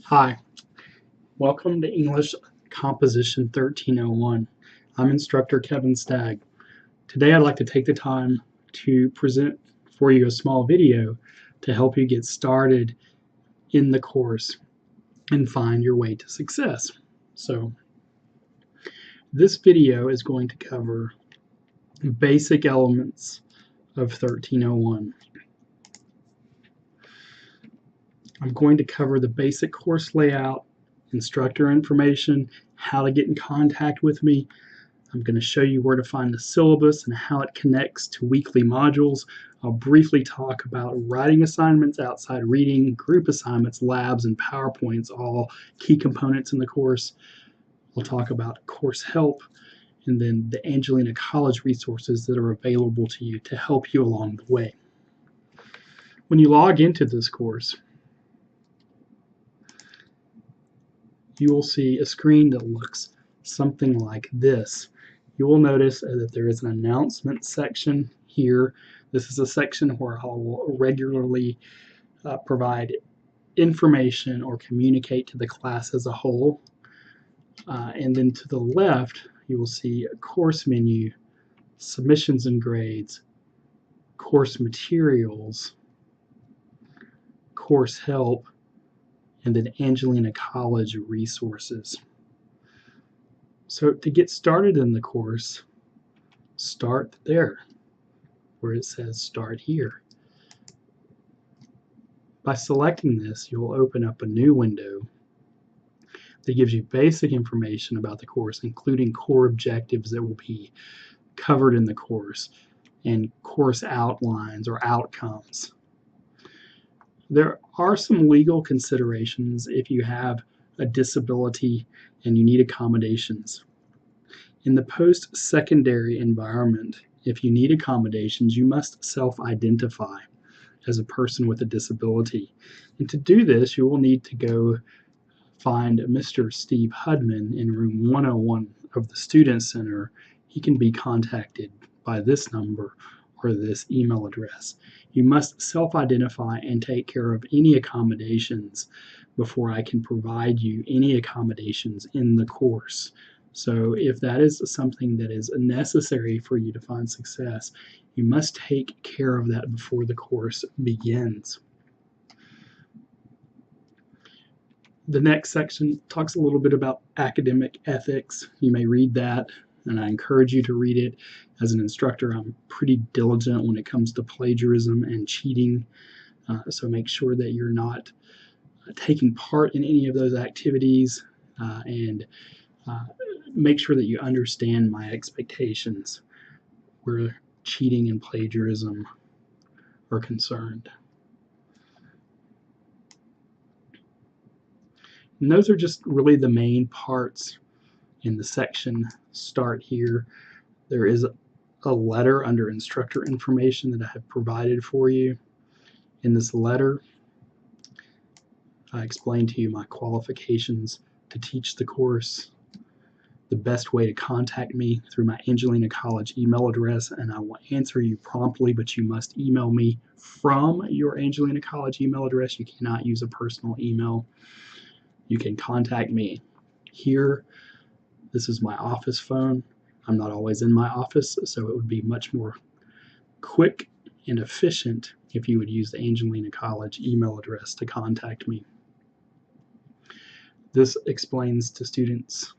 Hi, welcome to English Composition 1301. I'm instructor Kevin Stagg. Today I'd like to take the time to present for you a small video to help you get started in the course and find your way to success. So this video is going to cover basic elements of 1301. I'm going to cover the basic course layout, instructor information, how to get in contact with me. I'm going to show you where to find the syllabus and how it connects to weekly modules. I'll briefly talk about writing assignments, outside reading, group assignments, labs, and PowerPoints, all key components in the course. We'll talk about course help and then the Angelina College resources that are available to you to help you along the way. When you log into this course, you will see a screen that looks something like this. You will notice that there is an announcement section here. This is a section where I will regularly provide information or communicate to the class as a whole. And then to the left, you will see a course menu, submissions and grades, course materials, course help, and then Angelina College resources. So to get started in the course, start there where it says start here. By selecting this, you'll open up a new window that gives you basic information about the course, including core objectives that will be covered in the course and course outlines or outcomes. There are some legal considerations if you have a disability and you need accommodations. In the post-secondary environment, if you need accommodations, you must self-identify as a person with a disability. And to do this, you will need to go find Mr. Steve Hudman in room 101 of the Student Center. He can be contacted by this number or this email address. You must self-identify and take care of any accommodations before I can provide you any accommodations in the course. So if that is something that is necessary for you to find success, you must take care of that before the course begins. The next section talks a little bit about academic ethics. You may read that, and I encourage you to read it. As an instructor, I'm pretty diligent when it comes to plagiarism and cheating, so make sure that you're not taking part in any of those activities, and make sure that you understand my expectations where cheating and plagiarism are concerned. And those are just really the main parts in the section start here. There is a letter under instructor information that I have provided for you. In this letter, I explain to you my qualifications to teach the course, the best way to contact me through my Angelina College email address, and I will answer you promptly, but you must email me from your Angelina College email address. You cannot use a personal email. You can contact me here. This is my office phone. I'm not always in my office, so it would be much more quick and efficient if you would use the Angelina College email address to contact me. This explains to students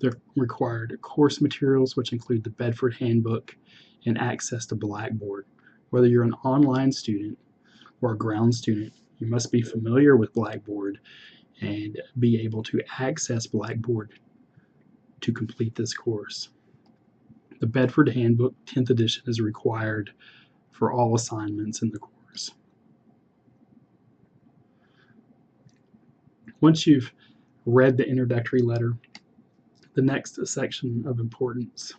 the required course materials, which include the Bedford Handbook and access to Blackboard. Whether you're an online student or a ground student, you must be familiar with Blackboard and be able to access Blackboard to complete this course. The Bedford Handbook 10th edition is required for all assignments in the course. Once you've read the introductory letter, the next section of importance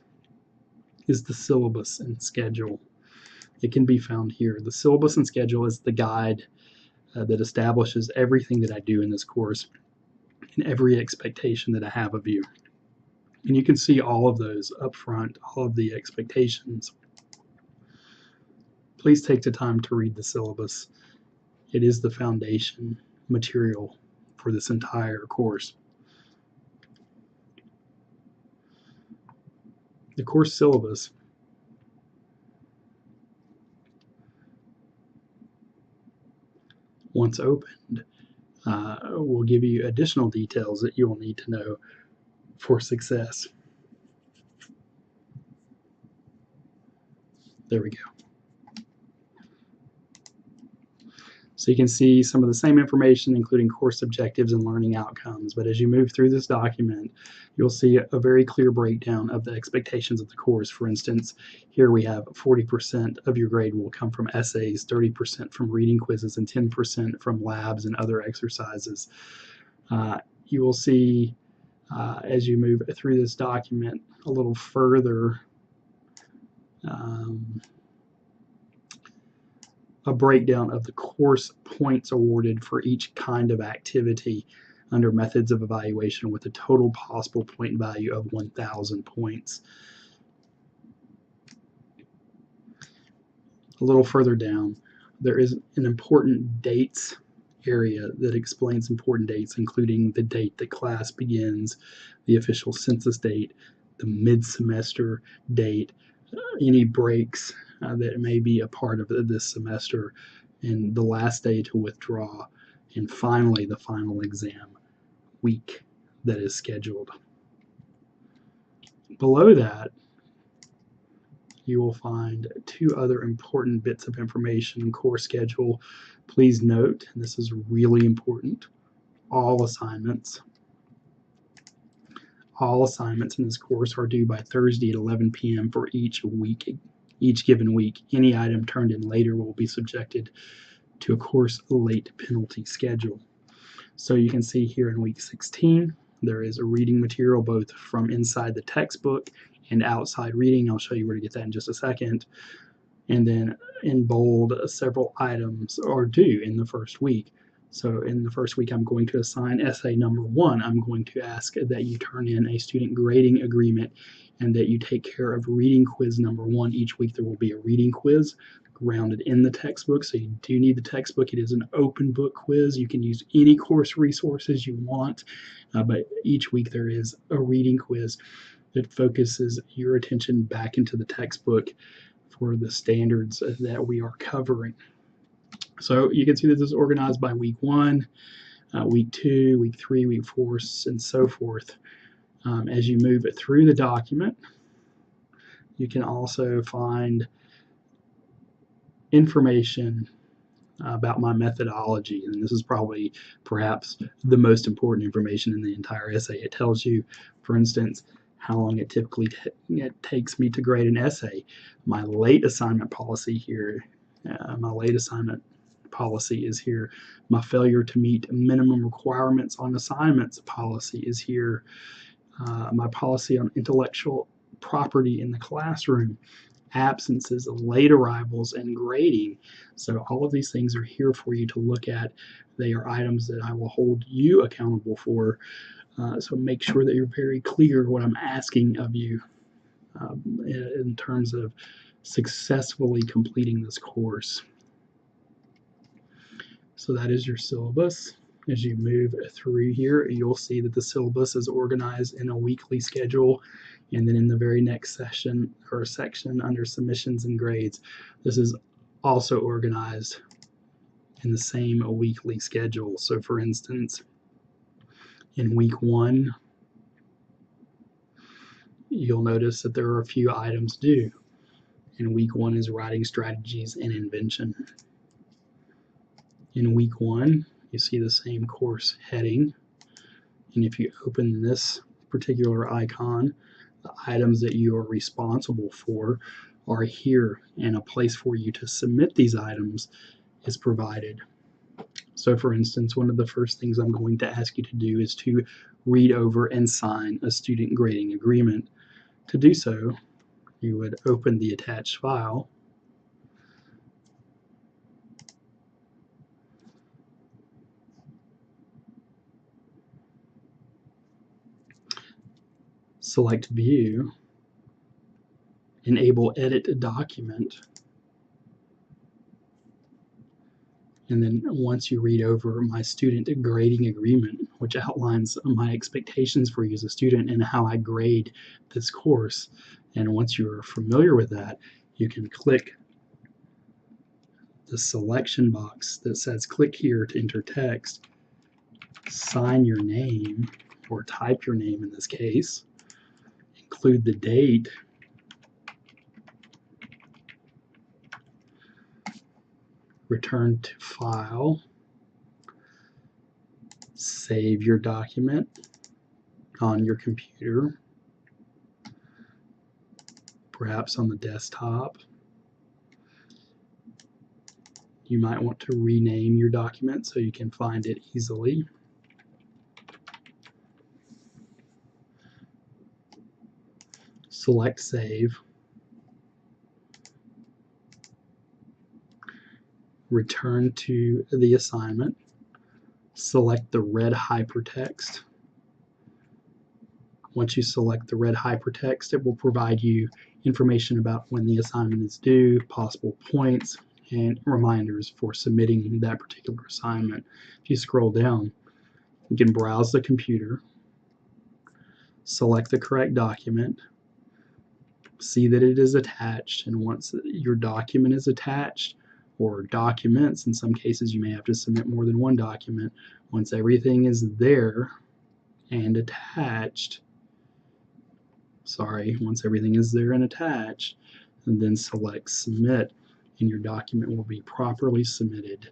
is the syllabus and schedule. It can be found here. The syllabus and schedule is the guide that establishes everything that I do in this course and every expectation that I have of you. And you can see all of those up front, all of the expectations. Please take the time to read the syllabus. It is the foundation material for this entire course. The course syllabus once opened will give you additional details that you will need to know for success. There we go. So you can see some of the same information, including course objectives and learning outcomes. But as you move through this document, you'll see a very clear breakdown of the expectations of the course. For instance, here we have 40% of your grade will come from essays, 30% from reading quizzes, and 10% from labs and other exercises. You will see as you move through this document a little further a breakdown of the course points awarded for each kind of activity under methods of evaluation with a total possible point value of 1,000 points. A little further down, there is an important dates area that explains important dates, including the date that class begins, the official census date, the mid-semester date, any breaks that may be a part of this semester, and the last day to withdraw, and finally the final exam week that is scheduled. Below that, you will find two other important bits of information: course schedule. Please note, and this is really important, all assignments in this course are due by Thursday at 11 p.m. for each given week. Any item turned in later will be subjected to a course late penalty schedule. So you can see here in week 16, there is a reading material both from inside the textbook and outside reading. I'll show you where to get that in just a second. And then in bold, several items are due in the first week. So in the first week, I'm going to assign essay number 1. I'm going to ask that you turn in a student grading agreement and that you take care of reading quiz number 1. Each week there will be a reading quiz grounded in the textbook. So you do need the textbook. It is an open book quiz. You can use any course resources you want, but each week there is a reading quiz that focuses your attention back into the textbook for the standards that we are covering. So you can see that this is organized by week 1, week 2, week 3, week 4, and so forth. As you move through the document, you can also find information about my methodology, and this is probably perhaps the most important information in the entire essay. It tells you, for instance, how long it typically takes me to grade an essay, my late assignment policy here, is here. My failure to meet minimum requirements on assignments policy is here. My policy on intellectual property in the classroom, absences, late arrivals, and grading. So all of these things are here for you to look at. They are items that I will hold you accountable for. So make sure that you're very clear what I'm asking of you in terms of successfully completing this course. So that is your syllabus. As you move through here, you'll see that the syllabus is organized in a weekly schedule, and then in the very next section under submissions and grades, this is also organized in the same weekly schedule. So for instance, in week 1, you'll notice that there are a few items due. And week 1 is writing strategies and invention. In week 1, you see the same course heading. And if you open this particular icon, the items that you are responsible for are here, and a place for you to submit these items is provided. So for instance, one of the first things I'm going to ask you to do is to read over and sign a student grading agreement. To do so, you would open the attached file, select View, enable Edit Document, And then once you read over my student grading agreement, which outlines my expectations for you as a student and how I grade this course, and once you're familiar with that, you can click the selection box that says click here to enter text, sign your name, or type your name in this case, include the date, return to file, save your document on your computer, perhaps on the desktop. You might want to rename your document so you can find it easily. Select Save. Return to the assignment. Select the red hypertext. Once you select the red hypertext, it will provide you information about when the assignment is due, possible points, and reminders for submitting that particular assignment. If you scroll down, you can browse the computer, select the correct document, see that it is attached, and once your document is attached, or documents, in some cases you may have to submit more than one document, once everything is there and attached, once everything is there and attached, and then select Submit, and your document will be properly submitted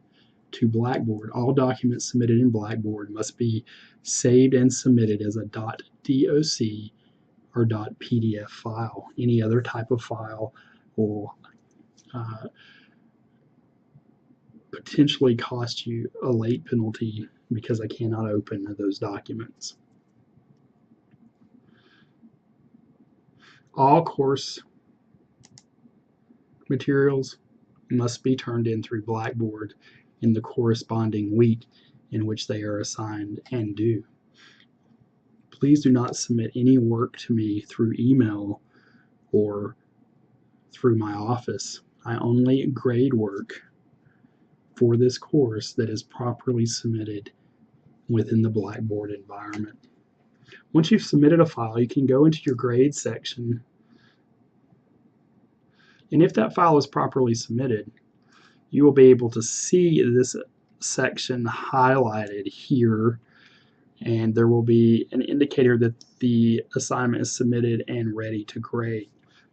to Blackboard. All documents submitted in Blackboard must be saved and submitted as a .doc or .pdf file. Any other type of file will potentially cost you a late penalty because I cannot open those documents. All course materials must be turned in through Blackboard in the corresponding week in which they are assigned and due. Please do not submit any work to me through email or through my office. I only grade work for this course that is properly submitted within the Blackboard environment. Once you've submitted a file, you can go into your grade section, and if that file is properly submitted, you will be able to see this section highlighted here, and there will be an indicator that the assignment is submitted and ready to grade.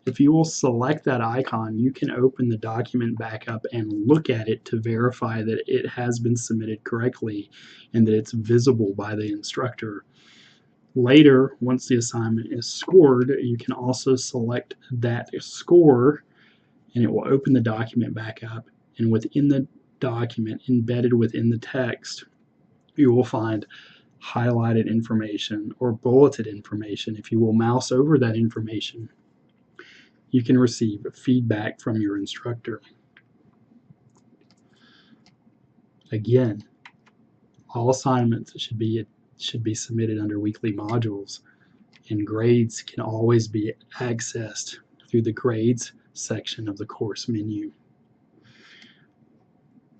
If you will select that icon, you can open the document back up and look at it to verify that it has been submitted correctly and that it's visible by the instructor. Later, once the assignment is scored, you can also select that score, and it will open the document back up, and within the document, embedded within the text, you will find highlighted information or bulleted information. If you will mouse over that information, you can receive feedback from your instructor. Again, all assignments should be submitted under weekly modules, and grades can always be accessed through the grades section of the course menu.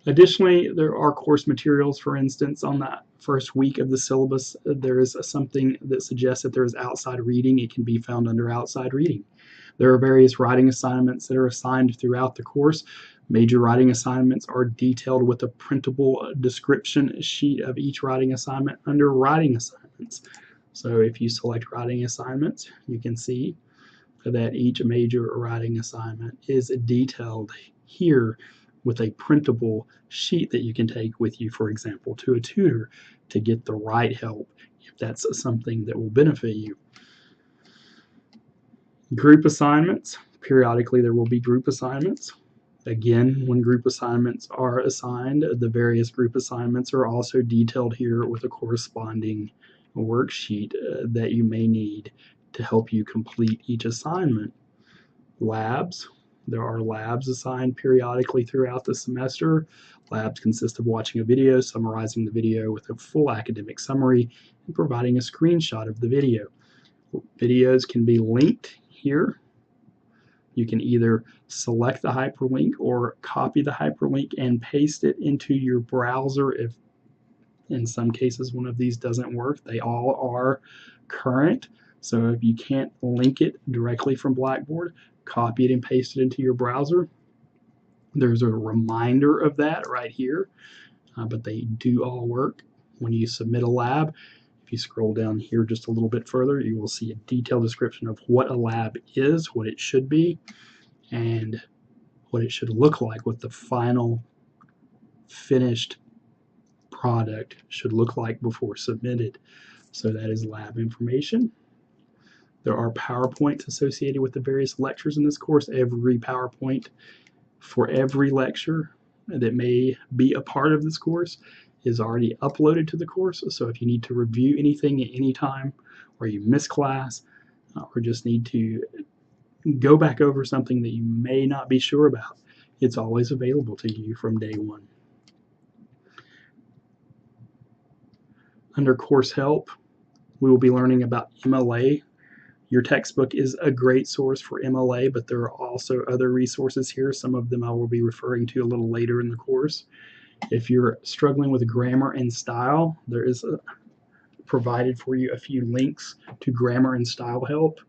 Additionally, there are course materials. For instance, on that first week of the syllabus, there is something that suggests that there is outside reading. It can be found under outside reading. There are various writing assignments that are assigned throughout the course. Major writing assignments are detailed with a printable description sheet of each writing assignment under writing assignments. So if you select writing assignments, you can see that each major writing assignment is detailed here with a printable sheet that you can take with you, for example, to a tutor to get the right help if that's something that will benefit you. Group assignments. Periodically there will be group assignments. Again, when group assignments are assigned, the various group assignments are also detailed here with a corresponding worksheet that you may need to help you complete each assignment. Labs. There are labs assigned periodically throughout the semester. Labs consist of watching a video, summarizing the video with a full academic summary, and providing a screenshot of the video. Videos can be linked here You can either select the hyperlink or copy the hyperlink and paste it into your browser if in some cases one of these doesn't work. They all are current. So if you can't link it directly from Blackboard, copy it and paste it into your browser. There's a reminder of that right here, but they do all work. When you submit a lab, if you scroll down here just a little bit further, you will see a detailed description of what a lab is, what it should be, and what it should look like, what the final finished product should look like before submitted. So that is lab information. There are PowerPoints associated with the various lectures in this course. Every PowerPoint for every lecture that may be a part of this course is already uploaded to the course. So if you need to review anything at any time, or you miss class, or just need to go back over something that you may not be sure about, it's always available to you from day one. Under course help, we will be learning about MLA. Your textbook is a great source for MLA, but there are also other resources here. Some of them I will be referring to a little later in the course. If you're struggling with grammar and style, there is provided for you a few links to grammar and style help.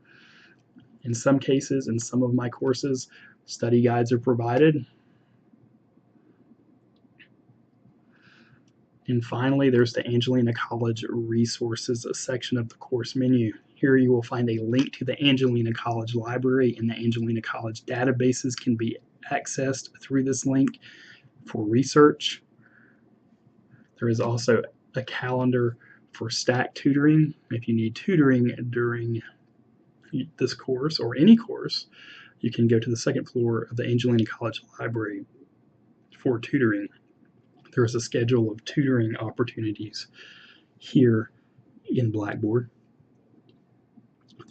In some cases, in some of my courses, study guides are provided. And finally, there's the Angelina College Resources section of the course menu. Here you will find a link to the Angelina College Library, and the Angelina College databases can be accessed through this link for research. There is also a calendar for stack tutoring. If you need tutoring during this course or any course, you can go to the second floor of the Angelina College Library for tutoring. There is a schedule of tutoring opportunities here in Blackboard.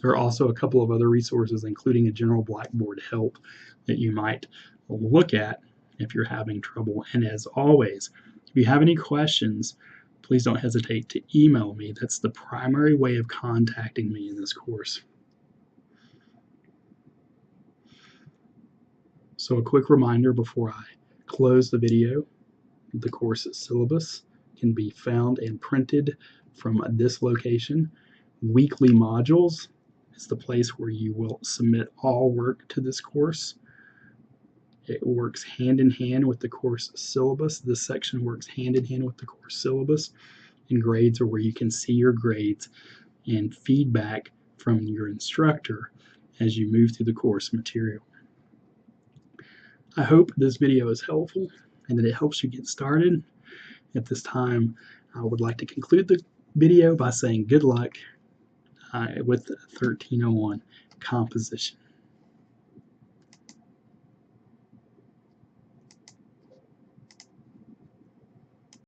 There are also a couple of other resources, including a general Blackboard help that you might look at if you're having trouble. And as always, if you have any questions, please don't hesitate to email me. That's the primary way of contacting me in this course. So a quick reminder before I close the video, the course syllabus can be found and printed from this location. Weekly modules is the place where you will submit all work to this course. It works hand in hand with the course syllabus. This section works hand in hand with the course syllabus. And grades are where you can see your grades and feedback from your instructor as you move through the course material. I hope this video is helpful and that it helps you get started. At this time, I would like to conclude the video by saying good luck with 1301 composition.